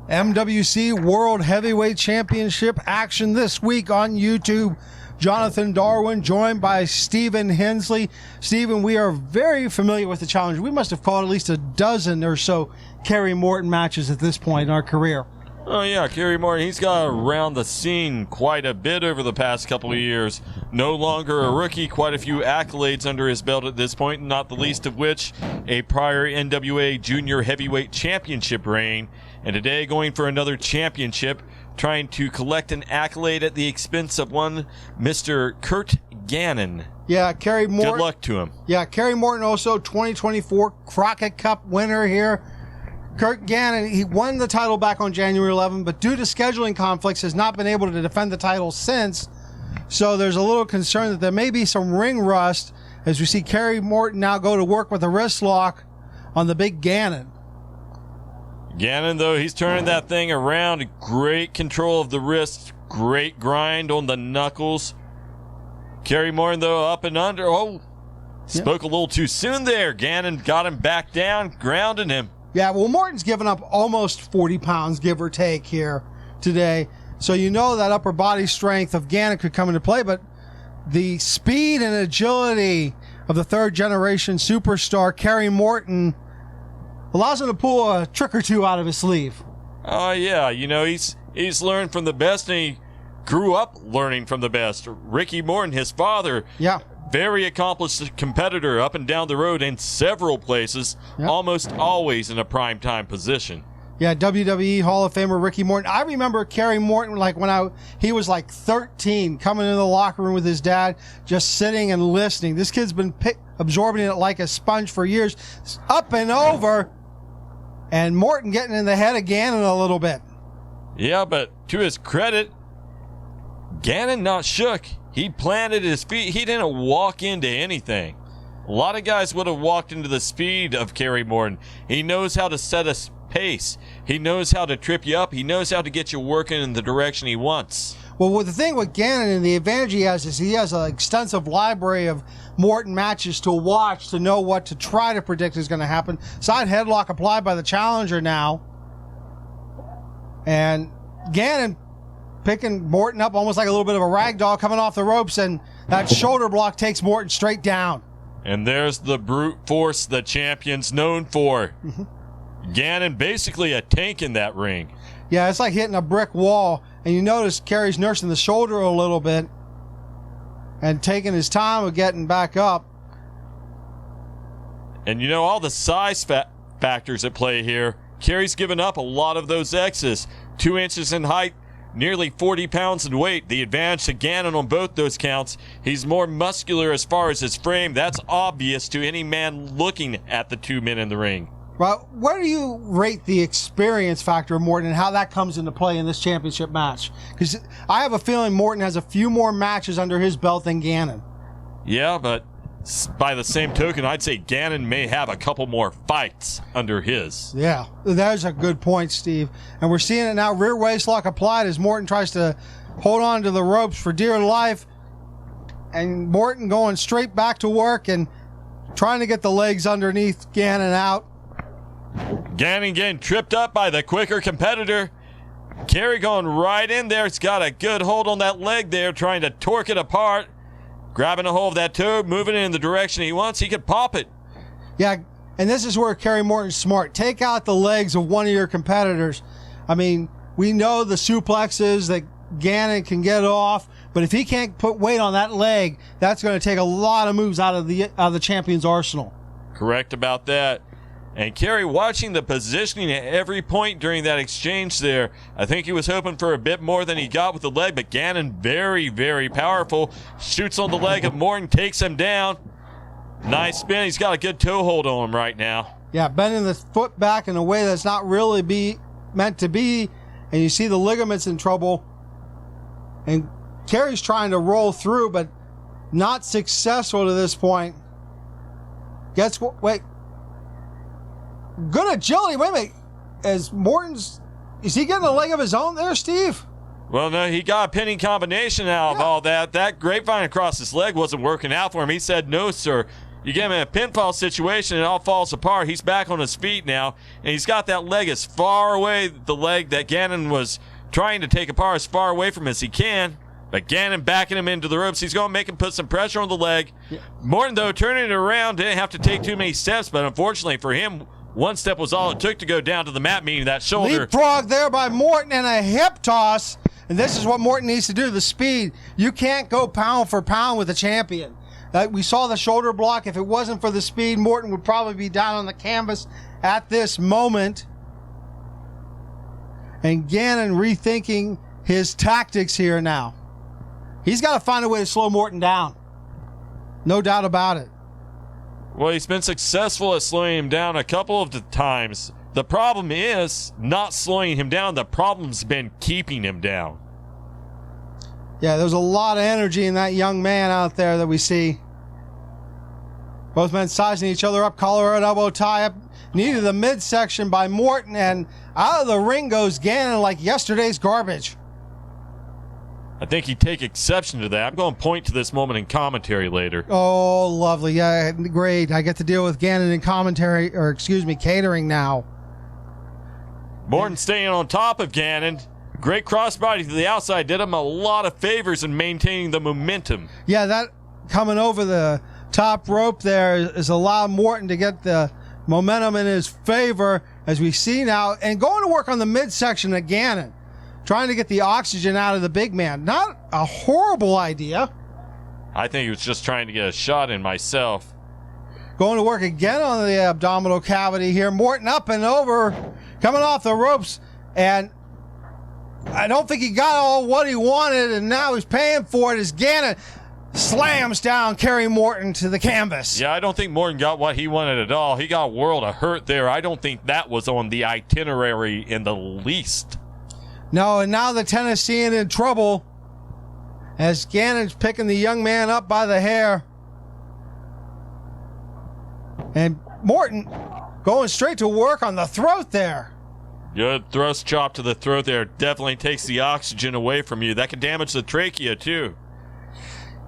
MWC World Heavyweight Championship action this week on YouTube. Jonathan Darwin joined by Stephen Hensley. Stephen, we are very familiar with the challenge. We must have called at least a dozen or so Kerry Morton matches at this point in our career. Oh yeah, Kerry Morton, he's got around the scene quite a bit over the past couple of years. No longer a rookie, quite a few accolades under his belt at this point, not the least of which a prior NWA Junior Heavyweight Championship reign. And today going for another championship, trying to collect an accolade at the expense of one Mr. Curt Gannon. Yeah, Kerry Morton. Good luck to him. Yeah, Kerry Morton also 2024 Crockett Cup winner here. Curt Gannon, he won the title back on January 11, but due to scheduling conflicts has not been able to defend the title since. So there's a little concern that there may be some ring rust as we see Kerry Morton now go to work with a wrist lock on the big Gannon. Gannon, though, he's turning that thing around. Great control of the wrist. Great grind on the knuckles. Kerry Morton, though, up and under. Oh, spoke a little too soon there. Gannon got him back down, grounding him. Yeah, well, Morton's given up almost 40 pounds, give or take, here today. So you know that upper body strength of Gannon could come into play, but the speed and agility of the third-generation superstar, Kerry Morton, allows him to pull a trick or two out of his sleeve. Oh, yeah. You know, he's learned from the best, and he grew up learning from the best. Ricky Morton, his father, very accomplished competitor up and down the road in several places, almost always in a primetime position. Yeah, WWE Hall of Famer Ricky Morton. I remember Kerry Morton like when he was like 13, coming into the locker room with his dad, just sitting and listening. This kid's been absorbing it like a sponge for years. It's up and over. And Morton getting in the head of Gannon a little bit. Yeah, but to his credit, Gannon not shook. He planted his feet. He didn't walk into anything. A lot of guys would have walked into the speed of Kerry Morton. He knows how to set a pace. He knows how to trip you up. He knows how to get you working in the direction he wants. Well, the thing with Gannon and the advantage he has is he has an extensive library of Morton matches to watch to know what to try to predict is going to happen. Side headlock applied by the challenger now. And Gannon picking Morton up almost like a little bit of a rag doll coming off the ropes, and that shoulder block takes Morton straight down. And there's the brute force the champion's known for. Gannon basically a tank in that ring. Yeah, it's like hitting a brick wall. And you notice Kerry's nursing the shoulder a little bit and taking his time of getting back up. And you know, all the size factors at play here. Kerry's given up a lot of those X's. 2 inches in height, nearly 40 pounds in weight. The advantage to Gannon on both those counts. He's more muscular as far as his frame. That's obvious to any man looking at the two men in the ring. Well, where do you rate the experience factor of Morton and how that comes into play in this championship match? Because I have a feeling Morton has a few more matches under his belt than Gannon. Yeah, but by the same token, I'd say Gannon may have a couple more fights under his. Yeah, there's a good point, Steve. And we're seeing it now, rear waist lock applied as Morton tries to hold on to the ropes for dear life. And Morton going straight back to work and trying to get the legs underneath Gannon out. Gannon getting tripped up by the quicker competitor. Kerry going right in there. He's got a good hold on that leg there, trying to torque it apart. Grabbing a hold of that toe, moving it in the direction he wants. He could pop it. Yeah, and this is where Kerry Morton's smart. Take out the legs of one of your competitors. I mean, we know the suplexes that Gannon can get off, but if he can't put weight on that leg, that's going to take a lot of moves out of the champion's arsenal. Correct about that. And Kerry watching the positioning at every point during that exchange there. I think he was hoping for a bit more than he got with the leg, but Gannon very, very powerful. Shoots on the leg of Morton, takes him down. Nice spin. He's got a good toe hold on him right now. Yeah, bending the foot back in a way that's not really meant to be, and you see the ligaments in trouble. And Kerry's trying to roll through, but not successful to this point. Wait. Good agility. Wait a minute. Is he getting a leg of his own there, Steve? Well, no, he got a pinning combination out of all that. That grapevine across his leg wasn't working out for him. He said, no, sir. You get him in a pinfall situation, it all falls apart. He's back on his feet now, and he's got that leg as far away, the leg that Gannon was trying to take apart, as far away from as he can. But Gannon backing him into the ropes. He's going to make him put some pressure on the leg. Yeah. Morton, though, turning it around, didn't have to take too many steps, but unfortunately for him, one step was all it took to go down to the mat, meaning that shoulder. Leapfrog there by Morton and a hip toss. And this is what Morton needs to do, the speed. You can't go pound for pound with a champion. We saw the shoulder block. If it wasn't for the speed, Morton would probably be down on the canvas at this moment. And Gannon rethinking his tactics here now. He's got to find a way to slow Morton down. No doubt about it. Well, he's been successful at slowing him down a couple of times. The problem is not slowing him down. The problem's been keeping him down. Yeah, there's a lot of energy in that young man out there that we see. Both men sizing each other up, collar and elbow tie up. Knee to the midsection by Morton, and out of the ring goes Gannon like yesterday's garbage. I think he'd take exception to that. I'm going to point to this moment in commentary later. Oh, lovely. Yeah, great. I get to deal with Gannon in commentary, or excuse me, catering now. Morton staying on top of Gannon. Great crossbody to the outside. Did him a lot of favors in maintaining the momentum. Yeah, that coming over the top rope there is allowed Morton to get the momentum in his favor, as we see now, and going to work on the midsection of Gannon, trying to get the oxygen out of the big man. Not a horrible idea. I think he was just trying to get a shot in myself. Going to work again on the abdominal cavity here. Morton up and over, coming off the ropes, and I don't think he got all what he wanted, and now he's paying for it as Gannon slams down Kerry Morton to the canvas. Yeah, I don't think Morton got what he wanted at all. He got a world of hurt there. I don't think that was on the itinerary in the least. No, and now the Tennessean in trouble as Gannon's picking the young man up by the hair. And Morton going straight to work on the throat there. Good thrust chop to the throat there. Definitely takes the oxygen away from you. That can damage the trachea, too.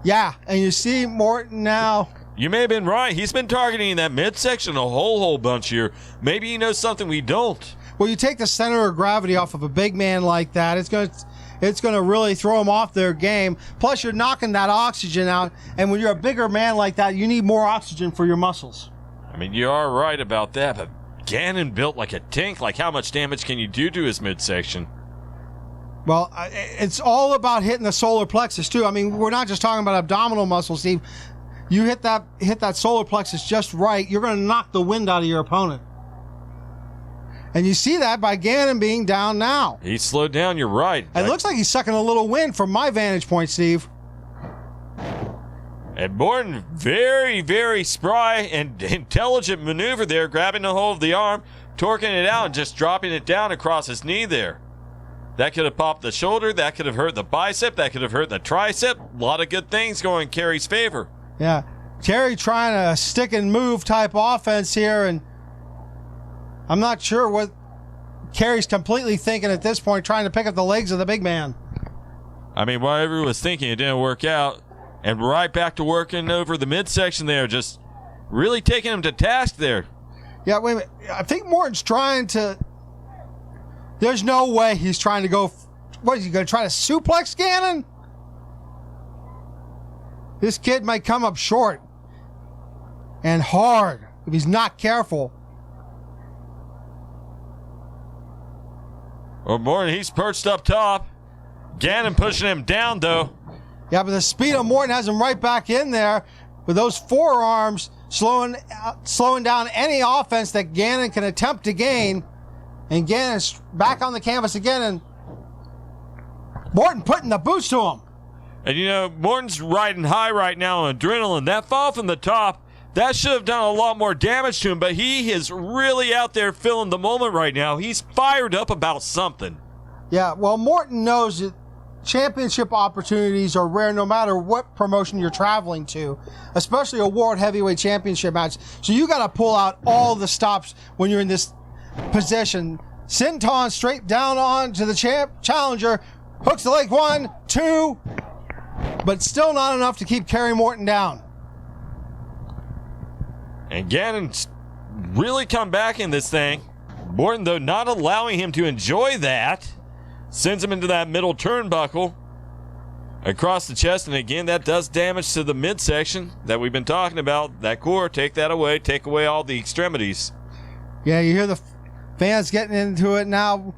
Yeah, and you see Morton now. You may have been right. He's been targeting that midsection a whole bunch here. Maybe he knows something we don't. Well, you take the center of gravity off of a big man like that, it's going to really throw them off their game. Plus, you're knocking that oxygen out, and when you're a bigger man like that, you need more oxygen for your muscles. I mean, you are right about that, but Gannon built like a tank. Like, how much damage can you do to his midsection? Well, it's all about hitting the solar plexus, too. I mean, we're not just talking about abdominal muscles, Steve. You hit that solar plexus just right, you're going to knock the wind out of your opponent. And you see that by Gannon being down now. He's slowed down, you're right. It looks like he's sucking a little wind from my vantage point, Steve. And Morton, very, very spry and intelligent maneuver there, grabbing the hold of the arm, torquing it out, and just dropping it down across his knee there. That could have popped the shoulder. That could have hurt the bicep. That could have hurt the tricep. A lot of good things going in Kerry's favor. Yeah. Kerry trying a stick and move type offense here, and I'm not sure what Kerry's completely thinking at this point, trying to pick up the legs of the big man. I mean, whatever he was thinking, it didn't work out. And right back to working over the midsection there, just really taking him to task there. Yeah, wait a minute. I think Morton's trying to... There's no way he's trying to go... What, is he going to try to suplex Gannon? This kid might come up short. And hard, if he's not careful. Well, Morton, he's perched up top. Gannon pushing him down, though. Yeah, but the speed of Morton has him right back in there with those forearms, slowing down any offense that Gannon can attempt to gain. And Gannon's back on the canvas again, and Morton putting the boots to him. And, you know, Morton's riding high right now on adrenaline. That fall from the top, that should have done a lot more damage to him, but he is really out there feeling the moment right now. He's fired up about something. Yeah, well, Morton knows that championship opportunities are rare no matter what promotion you're traveling to, especially a World Heavyweight Championship match. So you got to pull out all the stops when you're in this position. Senton straight down on to the challenger, hooks the leg, 1, 2, but still not enough to keep Kerry Morton down. And Gannon's really come back in this thing. Morton, though, not allowing him to enjoy that, sends him into that middle turnbuckle across the chest. And again, that does damage to the midsection that we've been talking about. That core, take that away. Take away all the extremities. Yeah, you hear the fans getting into it now,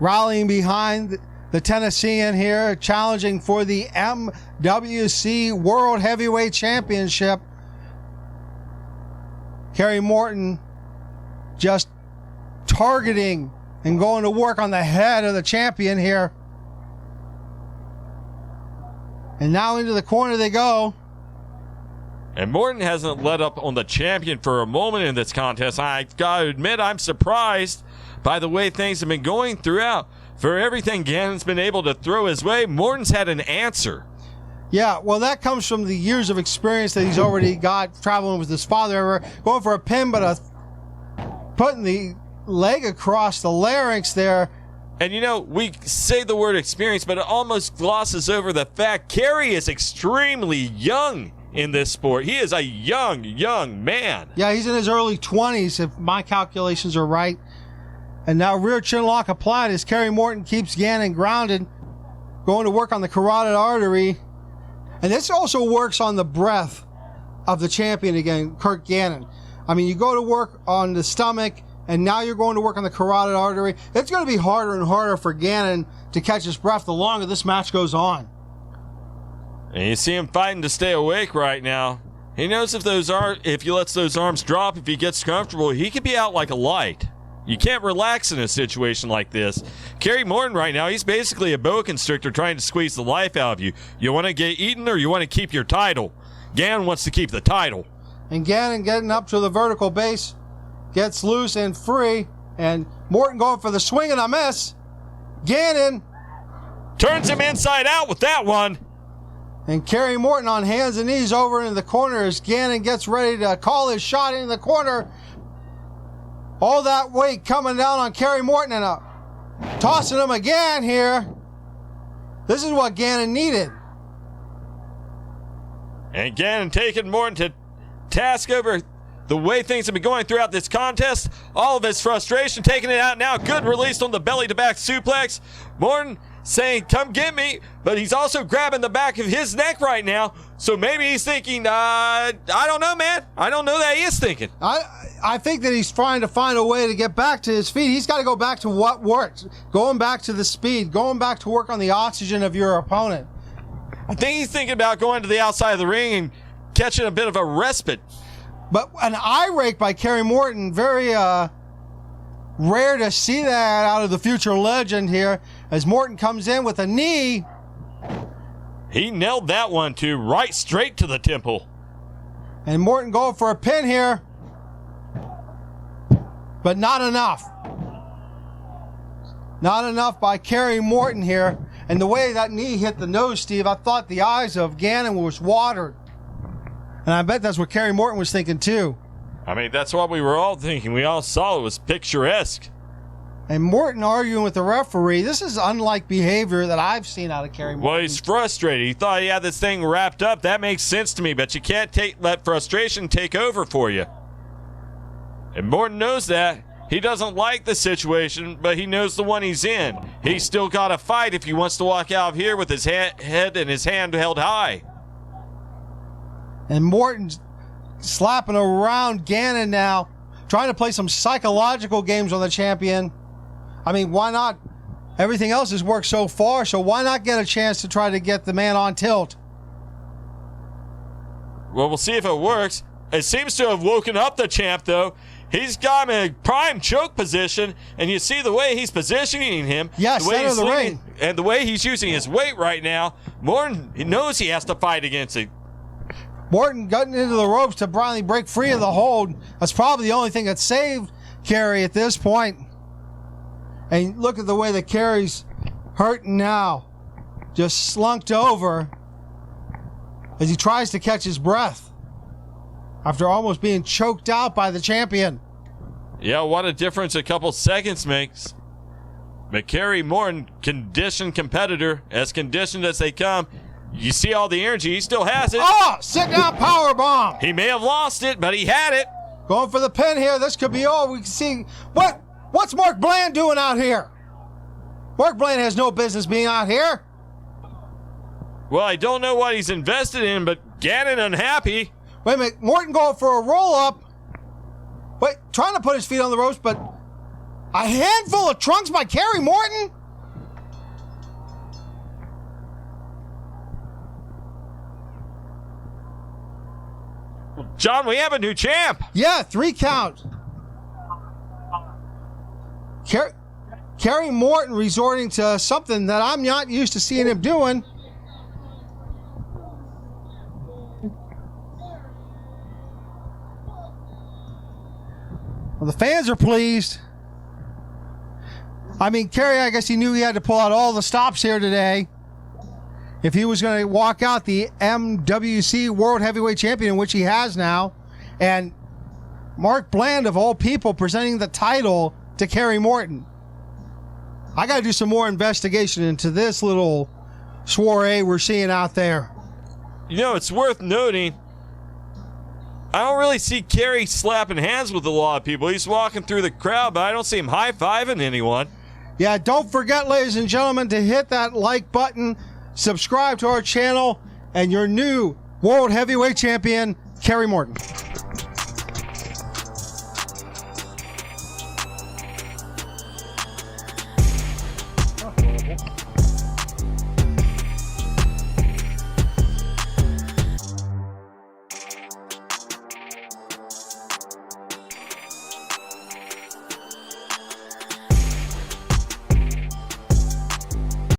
rallying behind the Tennessean here, challenging for the MWC World Heavyweight Championship. Kerry Morton just targeting and going to work on the head of the champion here. And now into the corner they go. And Morton hasn't let up on the champion for a moment in this contest. I gotta admit, I'm surprised by the way things have been going throughout. For everything Gannon's been able to throw his way, Morton's had an answer. Yeah, well, that comes from the years of experience that he's already got traveling with his father, going for a pin, but putting the leg across the larynx there. And, you know, we say the word experience, but it almost glosses over the fact Kerry is extremely young in this sport. He is a young man. Yeah, he's in his early 20s, if my calculations are right. And now rear chin lock applied as Kerry Morton keeps Gannon grounded, going to work on the carotid artery. And this also works on the breath of the champion again, Curt Gannon. I mean, you go to work on the stomach, and now you're going to work on the carotid artery. It's going to be harder and harder for Gannon to catch his breath the longer this match goes on. And you see him fighting to stay awake right now. He knows if he lets those arms drop, if he gets comfortable, he could be out like a light. You can't relax in a situation like this. Kerry Morton right now, he's basically a boa constrictor trying to squeeze the life out of you. You want to get eaten or you want to keep your title? Gannon wants to keep the title. And Gannon getting up to the vertical base, gets loose and free, and Morton going for the swing and a miss. Gannon turns him inside out with that one. And Kerry Morton on hands and knees over into the corner as Gannon gets ready to call his shot in the corner. All that weight coming down on Kerry Morton and tossing him again here. This is what Gannon needed. And Gannon taking Morton to task over the way things have been going throughout this contest. All of his frustration, taking it out now. Good release on the belly-to-back suplex. Morton saying, come get me, but he's also grabbing the back of his neck right now. So maybe he's thinking, I don't know, man. I don't know that he is thinking. I think that he's trying to find a way to get back to his feet. He's got to go back to what works. Going back to the speed. Going back to work on the oxygen of your opponent. I think he's thinking about going to the outside of the ring and catching a bit of a respite. But an eye rake by Kerry Morton, very rare to see that out of the future legend here. As Morton comes in with a knee. He nailed that one too, right straight to the temple. And Morton going for a pin here. But not enough. Not enough by Kerry Morton here. And the way that knee hit the nose, Steve, I thought the eyes of Gannon was watered. And I bet that's what Kerry Morton was thinking too. I mean, that's what we were all thinking. We all saw it was picturesque. And Morton arguing with the referee. This is unlike behavior that I've seen out of Kerry Morton. Well, he's frustrated. He thought he had this thing wrapped up. That makes sense to me, but you can't let frustration take over for you. And Morton knows that. He doesn't like the situation, but he knows the one he's in. He's still got to fight if he wants to walk out of here with his head and his hand held high. And Morton's slapping around Gannon now, trying to play some psychological games on the champion. I mean, why not? Everything else has worked so far, so why not get a chance to try to get the man on tilt? Well, we'll see if it works. It seems to have woken up the champ, though. He's got him in a prime choke position, and you see the way he's positioning him. Yes, center of the ring. And the way he's using his weight right now, Morton, he knows he has to fight against it. Morton getting into the ropes to finally break free of the hold. That's probably the only thing that saved Kerry at this point. And look at the way that Kerry's hurting now. just slunked over as he tries to catch his breath after almost being choked out by the champion. Yeah, what a difference a couple seconds makes. But Kerry Morton, conditioned competitor, as conditioned as they come. You see all the energy, he still has it. Oh, sit down power bomb. He may have lost it, but he had it. Going for the pin here. This could be all. We can see. What's Mark Bland doing out here? Mark Bland has no business being out here. Well, I don't know what he's invested in, but Gannon unhappy. Wait a minute. Morton going for a roll-up. Wait, trying to put his feet on the ropes, but a handful of trunks by Kerry Morton? John, we have a new champ. Yeah, 3 count. Kerry Morton resorting to something that I'm not used to seeing him doing. Well, the fans are pleased. I mean, Kerry, I guess he knew he had to pull out all the stops here today if he was going to walk out the MWC World Heavyweight Champion, which he has now. And Mark Bland, of all people, presenting the title to Kerry Morton. I got to do some more investigation into this little soiree we're seeing out there. You know, it's worth noting, I don't really see Kerry slapping hands with a lot of people. He's walking through the crowd, but I don't see him high-fiving anyone. Yeah, don't forget, ladies and gentlemen, to hit that like button, subscribe to our channel, and your new World Heavyweight Champion, Kerry Morton.